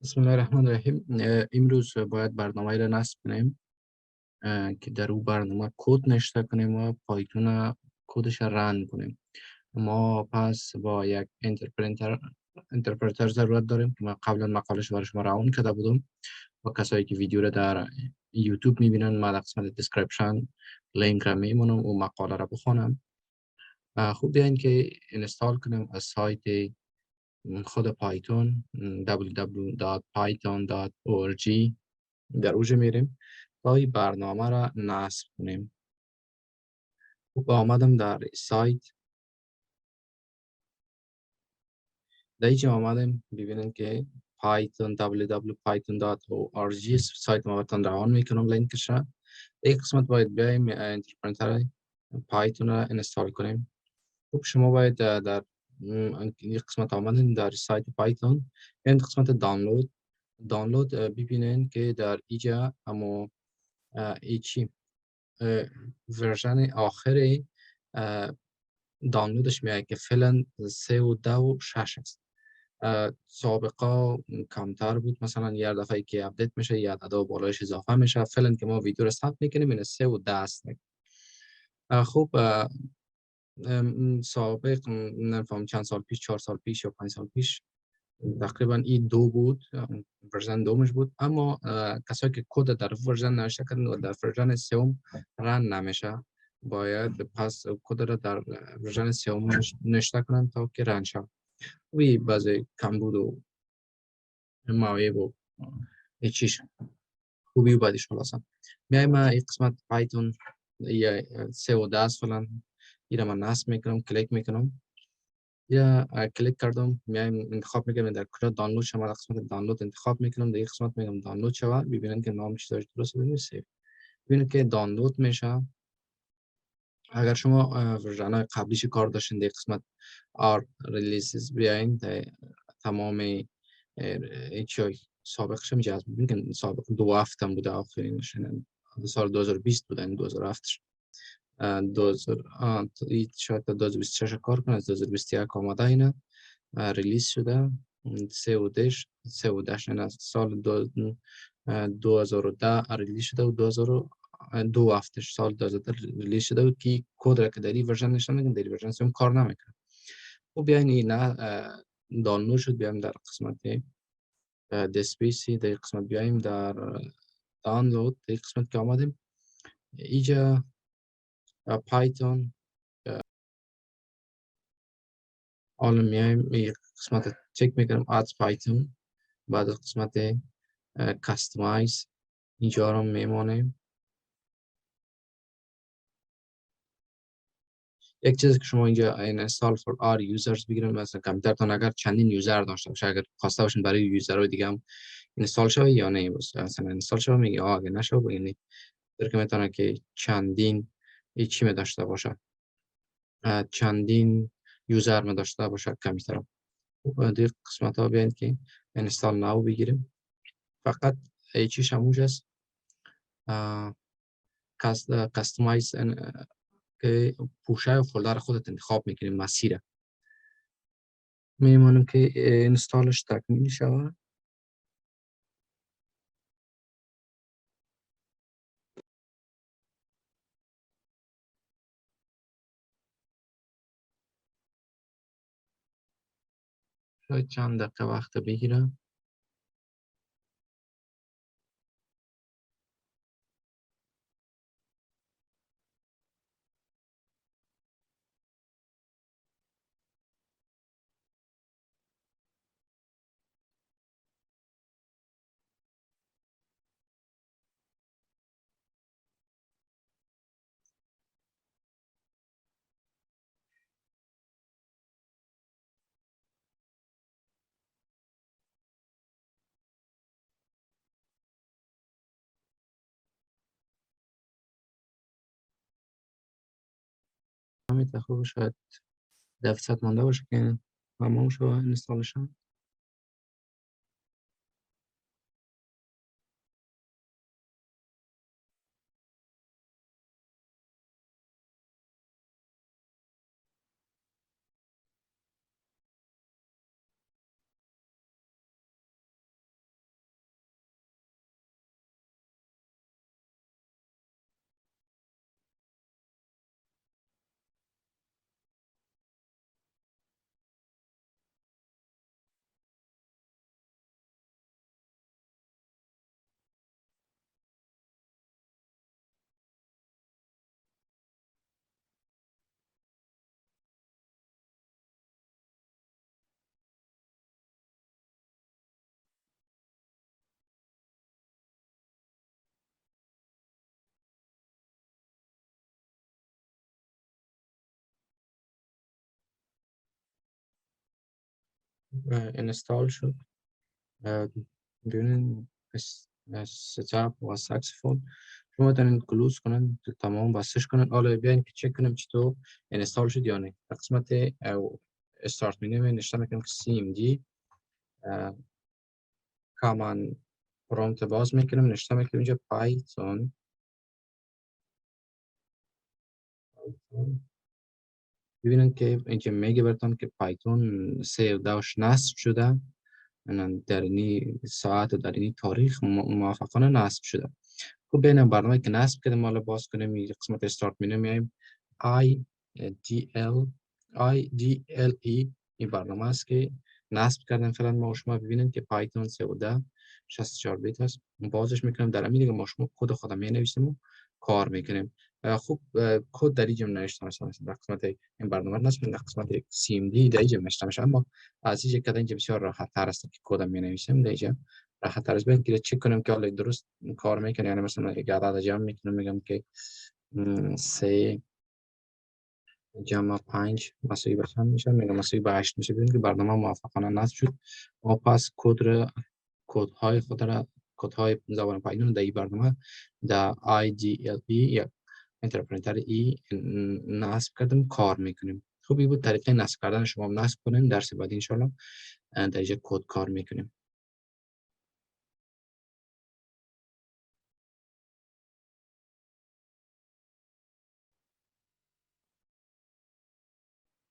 بسم الله الرحمن الرحیم. امروز باید برنامه را نصب کنیم که در او برنامه کد نشته کنیم و پایتون کدش را رن کنیم. ما پس با یک انترپرتر ضرورت داریم که ما قبلا مقالش برای شما روان کرده بودم و کسایی که ویدیو را در یوتیوب میبینن ما در قسمت دیسکریپشن لینک را میمونم و مقاله را بخونم. خوب بیاین که اینستال کنیم از سایت خود پایتون www.python.org. در اوج میریم تا این برنامه را نصب کنیم. خوب آمدم در سایت. در اینجا آمدیم ببینید که پایتون www.python.org سایت ما براتون روان میکنم لینکش را. یک قسمت باید بیایم اینترپرتر پایتون را اینستال کنیم. خب شما باید در این قسمت آمدین در سایت پایتون این قسمت دانلود ببینین که در اینجا اما ایچی ورژن آخری دانلودش میاد که فعلا 3.2.6 است. سابقا کمتر بود، مثلا یه دفعه که اپدیت میشه یه عدد بالایش اضافه میشه. فعلا که ما ویدیو رو ثبت میکنیم این 3.10 است. خوب سابق نمیفهم چند سال پیش، 4 سال پیش یا 5 سال پیش تقریبا این 2 بود، ورژن دومش بود. اما کسایی که کد در ورژن نوشته کردن و در ورژن سوم رن نمیشه، باید پس کد را در ورژن سوم نوشته کنن تا که رن شد. وی بعضی کمبود و معایب و چیش خوبی و بعدش خلاصم میایم این قسمت پایتون یا 3.10 فلان این من نصب میکنم، کلیک میکنم یا کلیک کردم میایم انتخاب میکنم در کجا دانلود شما. در قسمت دانلود انتخاب میکنم، در این قسمت میگم دانلود شود. ببینید که نامش داشت درست بنویسید. ببینید که دانلود میشه. اگر شما ورژن قبلیش کار داشتین در قسمت آر ریلیزز بیاین تمام چای سابقش هم جذب. ببینید که سابق 2 هفته بوده، آخرینش سال 2020 بوده، این 2007 شاید 2026 کار کنه. از 2021 آمده اینه ریلیز شده. 3 نه سال 2010 ریلیز شده و 2002 هفتش سال 2010 ریلیز شده و که کد را که در این ورژن نشان میدن در این ورژن سوم کار نمیکنه. و بیاین این دانلود شد. بیایم در قسمت دسپیسی در قسمت بیایم در دانلود. در قسمت که آمدیم اینجا پایتون حالا میایم این قسمت چک میکنم ادز پایتون. بعد از قسمت کاستماایز اینجا رو میمونیم. یک چیزی که شما اینجا اینستال فور آر یوزرز بگیرید، مثلا کامپیوترتون اگر چندین یوزر داشته باشه، اگر خواسته باشین برای یوزرهای دیگه هم اینستال شه یا نه، مثلا اینستال شه میگه اگه نشه بگید در که میتونه که چندین چی می داشته باشه، چندین یوزر می داشته باشه کامپیوتر. و دیگه قسمت ها بیاین که اینستال ناو بگیریم. فقط چیش همونج است کاستماایز که پوشه و فولدر خودت انتخاب میکنیم مسیره. میمونیم که اینستالش تکمیل شود. شاید چند دقیقه وقت بگیرم. همین تخیل شاید 10 مانده باشه که تمام شد اینستالشن. اینستال شد. ببینید ستاپ و ساکسفون شما میتونید کلوز کنن تمام بستش کنن. حالا بیاین که چک کنیم چطور اینستال شد یا نه. در قسمت استارت منیو نوشته میکنم که cmd کامان پرومپت باز میکنم، نوشته میکنم اینجا پایتون. ببینید که اینجا میگه براتون که پایتون سیو داش نصب شده، در این ساعت و در این تاریخ موافقانه نصب شده. خب بین برنامه که نصب کردیم حالا باز کنیم این قسمت استارت منیو میایم IDLE این برنامه است که نصب کردن فعلا ما شما ببینید که پایتون 13 64 بیت است. بازش میکنم در همین دیگه ما شما کد خودم می نویسیم و کار میکنیم. خب کد در اینجا نوشته مثلا در قسمت این برنامه نصب در قسمت CMD در اینجا نوشته میشه، اما از اینجا که اینجا بسیار راحت تر است که کدم می نویسیم. در اینجا راحت تر است باید که چک کنیم که حالا درست کار میکنه. یعنی مثلا یک عدد جمع میکنم میگم که 3 جمع 5 مساوی به چند میشه، میگم مساوی به 8 میشه. ببینید که برنامه موافقانه نصب شد. ما پس کدهای خود را کدهای زبان پایتون در این برنامه در IDLE یا اینترپرتر ای نصب کردیم کار میکنیم. خب این بود طریقه نصب کردن. شما نصب کنین درس بعدی ان شاء الله در اینجا کد کار میکنیم.